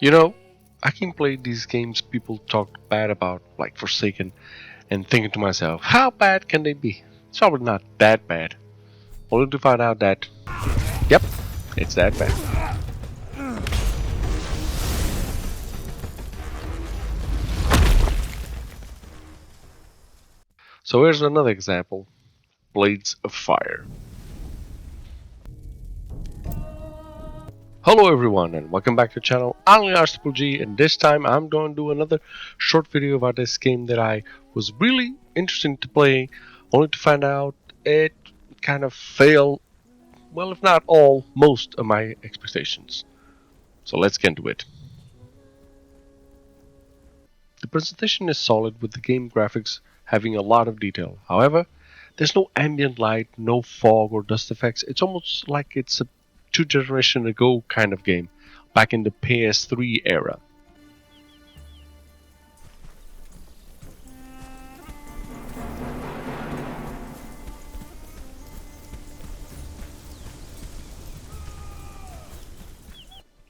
You know, I can play these games people talk bad about, like Forsaken, and thinking to myself, how bad can they be? It's probably not that bad. Only to find out that, yep, it's that bad. So here's another example, Blades of Fire. Hello everyone and welcome back to the channel. I'm G, and this time I'm going to do another short video about this game that I was really interested to play, only to find out it kind of failed, well if not all, most of my expectations. So let's get into it. The presentation is solid with the game graphics having a lot of detail. However, there's no ambient light, no fog or dust effects. It's almost like it's a 2 generations ago kind of game, back in the PS3 era.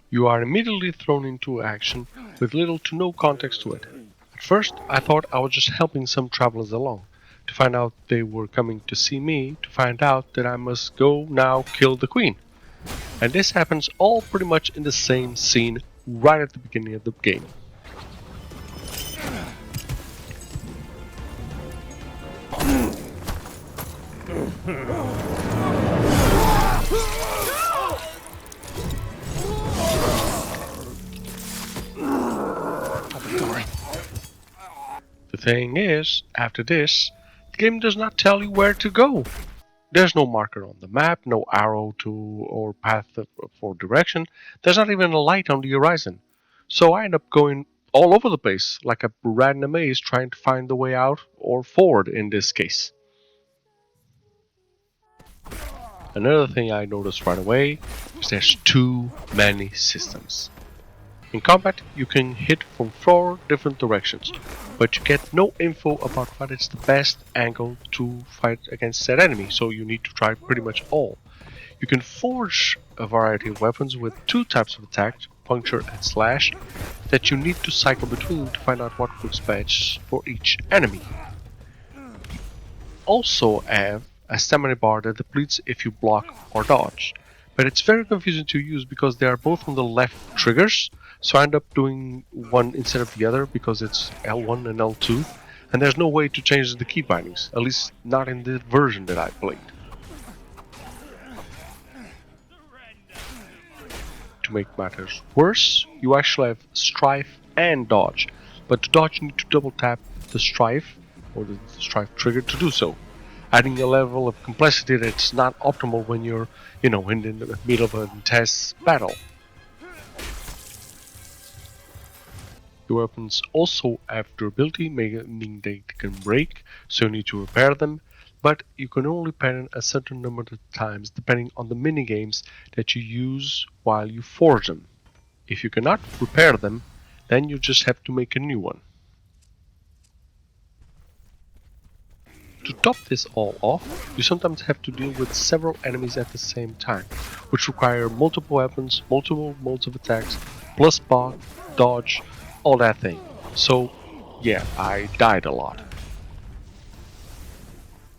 You are immediately thrown into action with little to no context to it. At first, I thought I was just helping some travelers along, to find out they were coming to see me, to find out that I must go now kill the queen. And this happens all pretty much in the same scene right at the beginning of the game. The thing is, after this, the game does not tell you where to go. There's no marker on the map, no arrow to or path for direction. There's not even a light on the horizon. So I end up going all over the place, like a rat in a maze trying to find the way out, or forward in this case. Another thing I noticed right away is there's too many systems. In combat, you can hit from 4 different directions, but you get no info about what is the best angle to fight against said enemy, so you need to try pretty much all. You can forge a variety of weapons with 2 types of attack, puncture and slash, that you need to cycle between to find out what works best for each enemy. You also have a stamina bar that depletes if you block or dodge, but it's very confusing to use because they are both on the left triggers. So I end up doing one instead of the other because it's L1 and L2, and there's no way to change the key bindings, at least not in the version that I played. To make matters worse, you actually have Strife and Dodge, but to dodge you need to double tap the Strife, or the Strife trigger to do so, adding a level of complexity that's not optimal when you're, in the middle of an intense battle. Your weapons also have durability, meaning they can break, so you need to repair them, but you can only repair them a certain number of times depending on the minigames that you use while you forge them. If you cannot repair them, then you just have to make a new one. To top this all off, you sometimes have to deal with several enemies at the same time, which require multiple weapons, multiple modes of attacks, plus block, dodge, all that thing. So yeah, I died a lot.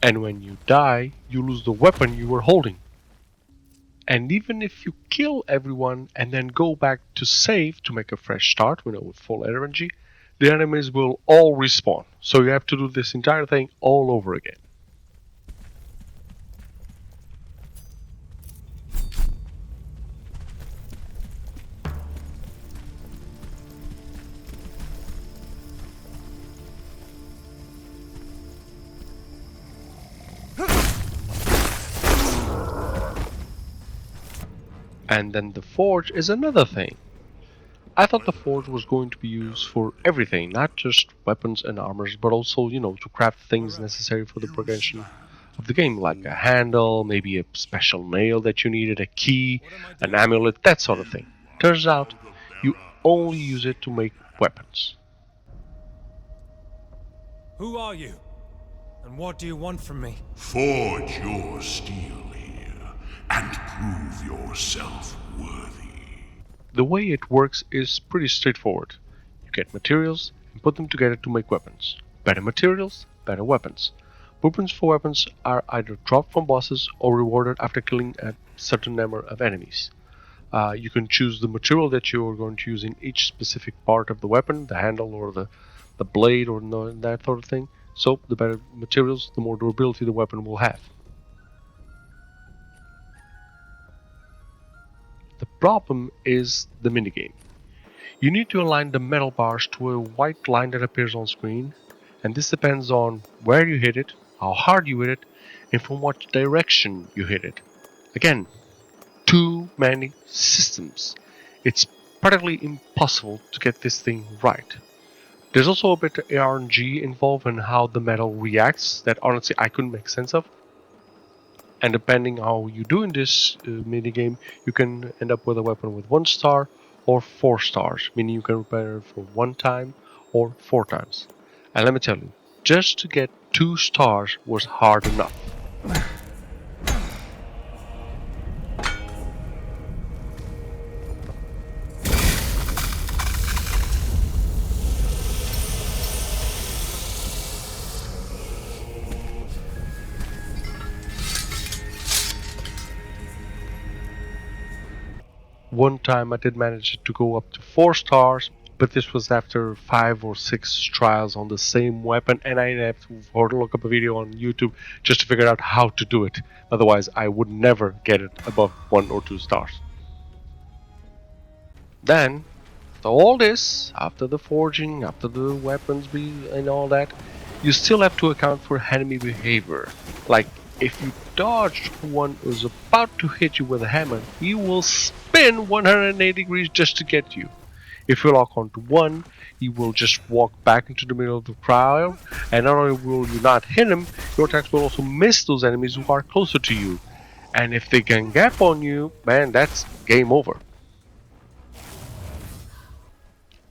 And when you die, you lose the weapon you were holding. And even if you kill everyone and then go back to save to make a fresh start, with full energy, the enemies will all respawn. So you have to do this entire thing all over again. And then the forge is another thing. I thought the forge was going to be used for everything, not just weapons and armors, but also, to craft things necessary for the progression of the game, like a handle, maybe a special nail that you needed, a key, an amulet, that sort of thing. Turns out, you only use it to make weapons. Who are you? And what do you want from me? Forge your steel here, and prove yourself worthy. The way it works is pretty straightforward. You get materials and put them together to make weapons. Better materials, better weapons. Blueprints for weapons are either dropped from bosses or rewarded after killing a certain number of enemies. You can choose the material that you are going to use in each specific part of the weapon, the handle or the blade or that sort of thing. So the better materials, the more durability the weapon will have. The problem is the minigame. You need to align the metal bars to a white line that appears on screen, and this depends on where you hit it, how hard you hit it, and from what direction you hit it. Again, too many systems. It's practically impossible to get this thing right. There's also a bit of RNG involved in how the metal reacts that honestly I couldn't make sense of. And depending how you do in this minigame, you can end up with a weapon with 1 star or 4 stars, meaning you can repair it for 1 time or 4 times. And let me tell you, just to get 2 stars was hard enough. One time I did manage to go up to 4 stars, but this was after 5 or 6 trials on the same weapon, and I have to look up a video on YouTube just to figure out how to do it. Otherwise, I would never get it above 1 or 2 stars. Then, after all this, after the forging, after the weapons and all that, you still have to account for enemy behavior. Like, if you dodged one who's about to hit you with a hammer, he will spin 180 degrees just to get you. If you lock onto one, he will just walk back into the middle of the crowd, and not only will you not hit him, your attacks will also miss those enemies who are closer to you. And if they can gap on you, man, that's game over.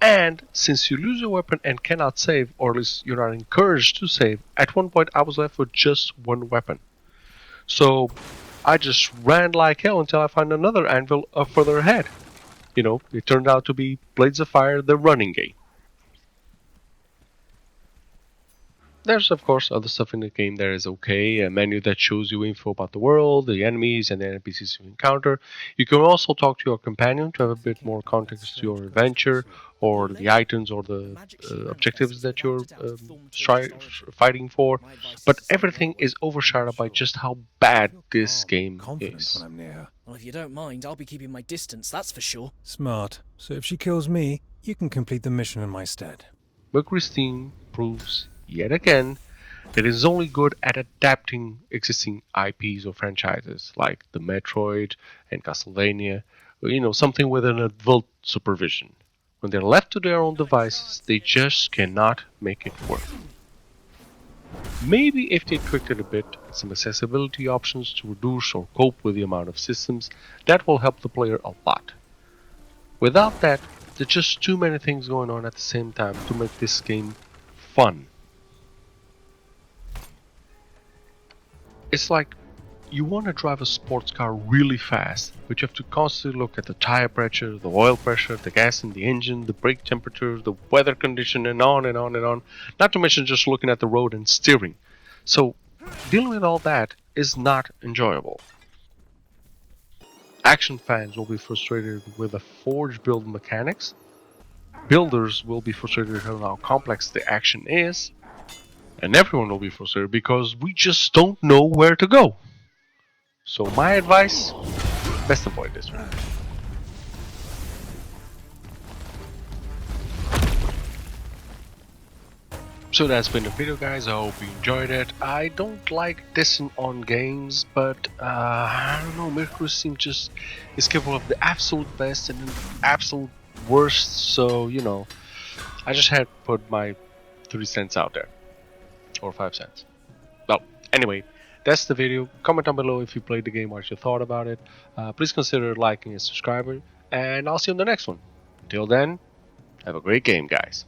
And since you lose your weapon and cannot save, or at least you're not encouraged to save, at one point I was left with just one weapon. So I just ran like hell until I found another anvil further ahead. You know, it turned out to be Blades of Fire, the running game. There's of course other stuff in the game that is okay, a menu that shows you info about the world, the enemies and the NPCs you encounter. You can also talk to your companion to have a bit more context to your adventure, or the items or the objectives that you're fighting for, but everything is overshadowed by just how bad this game is. When I'm near her. Well, if you don't mind, I'll be keeping my distance, that's for sure. Smart. So if she kills me, you can complete the mission in my stead. Mercurysteam proves yet again that it is only good at adapting existing IPs or franchises like the Metroid and Castlevania, you know, something with an adult supervision. When they're left to their own devices, they just cannot make it work. Maybe if they tweaked it a bit, some accessibility options to reduce or cope with the amount of systems, that will help the player a lot. Without that, there's just too many things going on at the same time to make this game fun. It's like you want to drive a sports car really fast, but you have to constantly look at the tire pressure, the oil pressure, the gas in the engine, the brake temperature, the weather condition, and on and on and on. Not to mention just looking at the road and steering. So, dealing with all that is not enjoyable. Action fans will be frustrated with the forge build mechanics. Builders will be frustrated with how complex the action is. And everyone will be frustrated because we just don't know where to go. So my advice, best avoid this one. So that's been the video, guys. I hope you enjoyed it. I don't like dissing on games, but I don't know, Mercurysteam just is capable of the absolute best and the absolute worst, so you know, I just had to put my 3 cents out there. Or 5 cents. Well, anyway, that's the video. Comment down below if you played the game, what you thought about it. Please consider liking and subscribing, and I'll see you in the next one. Until then, have a great game, guys.